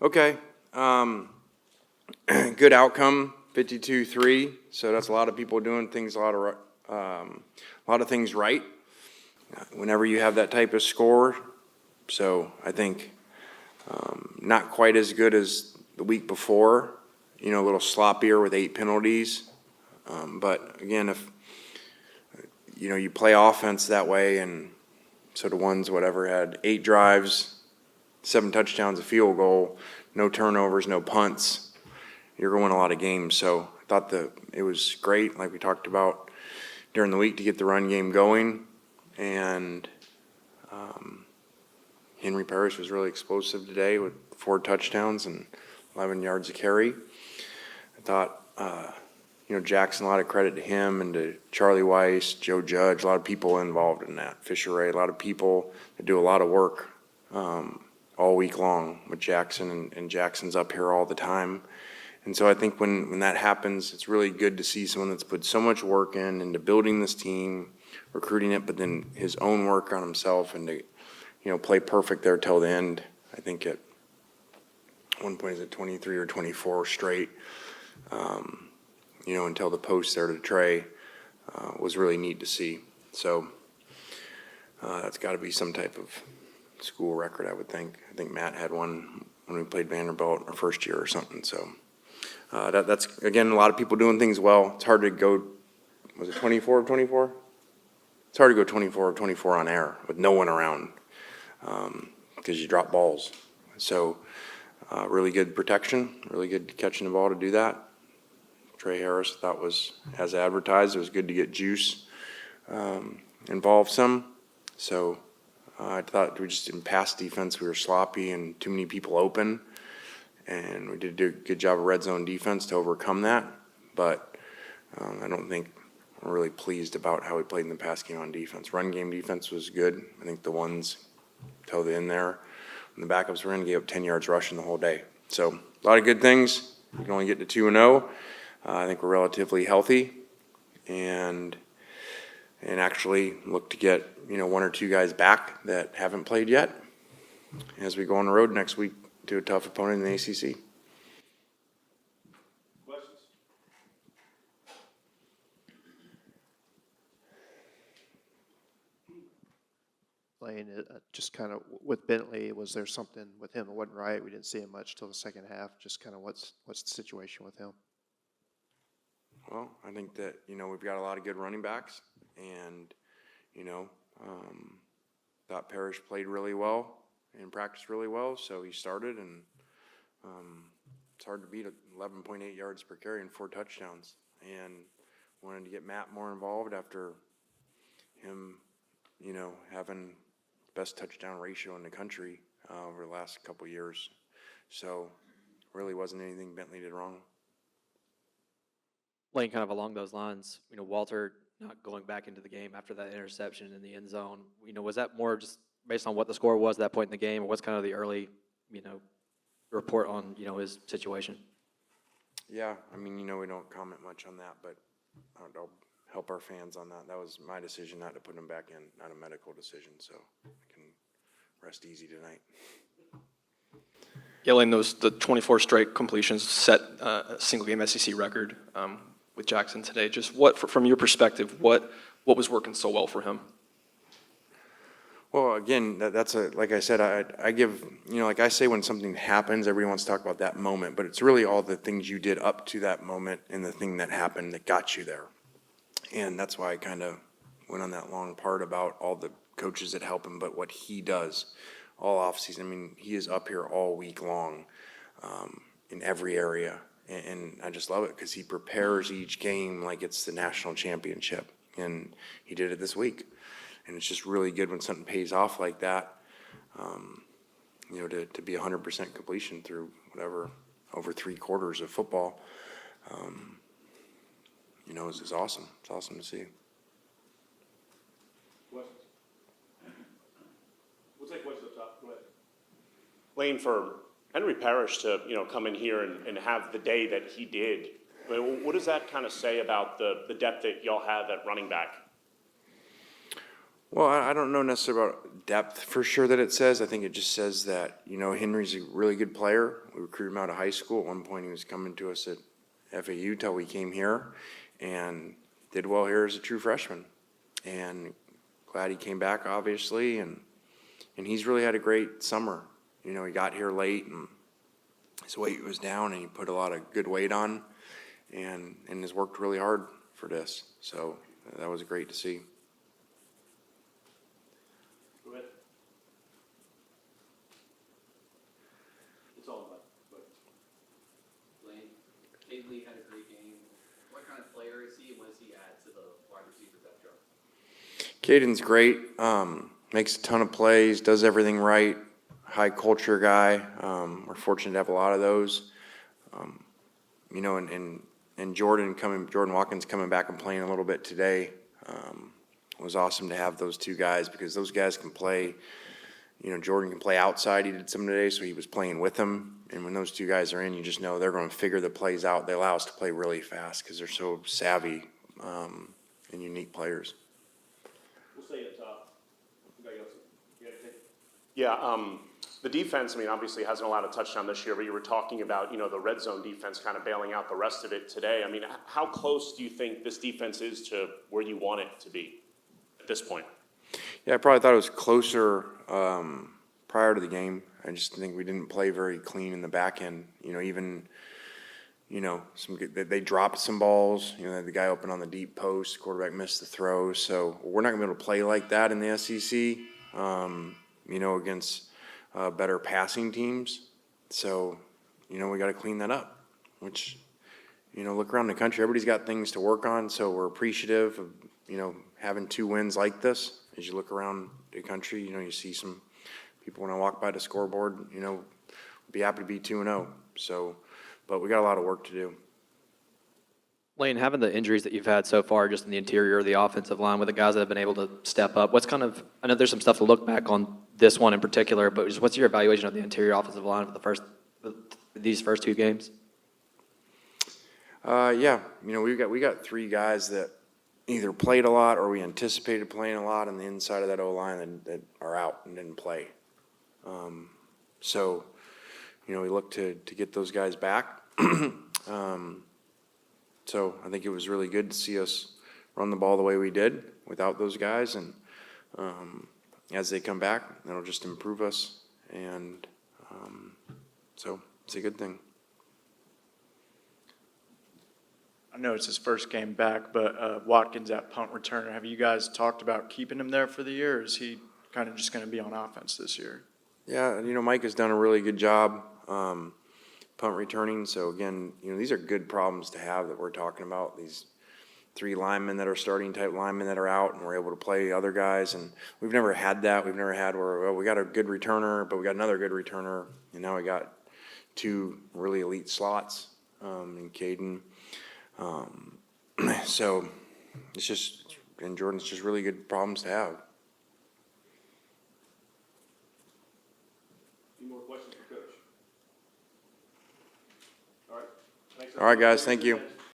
Okay. Good outcome, 52-3. So that's a lot of people doing things, a lot of things right. Whenever you have that type of score, so I think not quite as good as the week before. You know, a little sloppier with 8 penalties. But again, if you know you play offense that way, and so the ones whatever had 8 drives, 7 touchdowns, a field goal, no turnovers, no punts, you're going to win a lot of games. So I thought that it was great, like we talked about during the week, to get the run game going. And Henry Parrish was really explosive today with 4 touchdowns and 11 yards of carry. I thought, you know, Jackson, a lot of credit to him and to Charlie Weiss, Joe Judge, a lot of people involved in that. Fisher Ray, a lot of people that do a lot of work all week long with Jackson, and Jackson's up here all the time. And so I think when that happens, it's really good to see someone that's put so much work into building this team, recruiting it, but then his own work on himself, and to, you know, play perfect there till the end. I think at one point, is it 23 or 24 straight, you know, until the post there to Trey, was really neat to see. So that's got to be some type of school record, I would think. I think Matt had one when we played Vanderbilt our first year or something. So that's, again, a lot of people doing things well. It's hard to go, was it 24 of 24? It's hard to go 24 of 24 on air with no one around, because you drop balls. So really good protection, really good catching the ball to do that. Trey Harris, I thought, was as advertised. It was good to get Juice involved some. So I thought we just, in pass defense, we were sloppy and too many people open. And we did a good job of red zone defense to overcome that. But I don't think we're really pleased about how we played in the pass game on defense. Run game defense was good. I think the ones till the end there, when the backups were in, gave up 10 yards rushing the whole day. So a lot of good things. We can only get to 2-0. I think we're relatively healthy, and actually look to get, you know, 1 or 2 guys back that haven't played yet as we go on the road next week to a tough opponent in the ACC. Questions? Lane, just kind of with Bentley, was there something with him that wasn't right? We didn't see him much till the second half. Just kind of what's the situation with him? Well, I think that, you know, we've got a lot of good running backs, and, you know, thought Parrish played really well and practiced really well, so he started, and it's hard to beat 11.8 yards per carry and 4 touchdowns. And wanted to get Matt more involved after him, you know, having best touchdown ratio in the country over the last couple years. So really wasn't anything Bentley did wrong. Lane, kind of along those lines, you know, Walter not going back into the game after that interception in the end zone, you know, was that more just based on what the score was at that point in the game, or what's kind of the early, you know, report on, you know, his situation? Yeah, I mean, you know, we don't comment much on that, but I'll help our fans on that. That was my decision not to put him back in, not a medical decision, so I can rest easy tonight. Yeah, Lane, the 24 straight completions set a single game SEC record with Jackson today. Just what, from your perspective, what was working so well for him? Well, again, that's like I said, I give, you know, like I say, when something happens, everyone wants to talk about that moment, but it's really all the things you did up to that moment and the thing that happened that got you there. And that's why I kind of went on that long part about all the coaches that help him, but what he does all offseason. I mean, he is up here all week long in every area. And I just love it because he prepares each game like it's the national championship. And he did it this week. And it's just really good when something pays off like that, you know, to be 100% completion through whatever, over 3 quarters of football, you know, is awesome. It's awesome to see. Questions? We'll take questions up top. Go ahead. Lane, for Henry Parrish to, you know, come in here and have the day that he did, I mean, what does that kind of say about the depth that y'all have at running back? Well, I don't know necessarily about depth for sure that it says. I think it just says that, you know, Henry's a really good player. We recruited him out of high school. At one point, he was coming to us at FAU till we came here and did well here as a true freshman. And glad he came back, obviously, and he's really had a great summer. You know, he got here late and his weight was down and he put a lot of good weight on and has worked really hard for this. So that was great to see. It's all about. Lane, Caden Lee had a great game. What kind of player is he, and what does he add to the wide receiver depth chart? Caden's great, makes a ton of plays, does everything right, high culture guy. We're fortunate to have a lot of those. You know, and Jordan Watkins coming back and playing a little bit today was awesome to have those two guys because those guys can play. You know, Jordan can play outside. He did some today, so he was playing with them. And when those two guys are in, you just know they're going to figure the plays out. They allow us to play really fast because they're so savvy and unique players. We'll stay at top. Anybody else? You got anything? Yeah, the defense, I mean, obviously hasn't allowed a touchdown this year, but you were talking about, you know, the red zone defense kind of bailing out the rest of it today. I mean, how close do you think this defense is to where you want it to be at this point? Yeah, I probably thought it was closer prior to the game. I just think we didn't play very clean in the back end. You know, even, you know, they dropped some balls. You know, the guy open on the deep post, quarterback missed the throw. So we're not going to be able to play like that in the SEC, you know, against better passing teams. So, you know, we got to clean that up, which, you know, look around the country. Everybody's got things to work on. So we're appreciative of, you know, having 2 wins like this. As you look around the country, you know, you see some people when I walk by the scoreboard, you know, be happy to be 2-0. So, but we got a lot of work to do. Lane, having the injuries that you've had so far, just in the interior of the offensive line with the guys that have been able to step up, what's kind of, I know there's some stuff to look back on this one in particular, but just what's your evaluation of the interior offensive line for these first 2 games? Yeah, you know, we got 3 guys that either played a lot or we anticipated playing a lot on the inside of that O-line that are out and didn't play. So, you know, we look to get those guys back. So I think it was really good to see us run the ball the way we did without those guys. And as they come back, that'll just improve us. And so it's a good thing. I know it's his first game back, but Watkins at punt returner, have you guys talked about keeping him there for the year, or is he kind of just going to be on offense this year? Yeah, you know, Mike has done a really good job punt returning. So, again, you know, these are good problems to have that we're talking about. These 3 linemen that are starting type linemen that are out, and we're able to play other guys. And we've never had that. We've never had where, well, we got a good returner, but we got another good returner. And now we got 2 really elite slots in Caden. So it's just, and Jordan's just really good problems to have. Any more questions for Coach? All right. Thanks, All right, guys, thank you.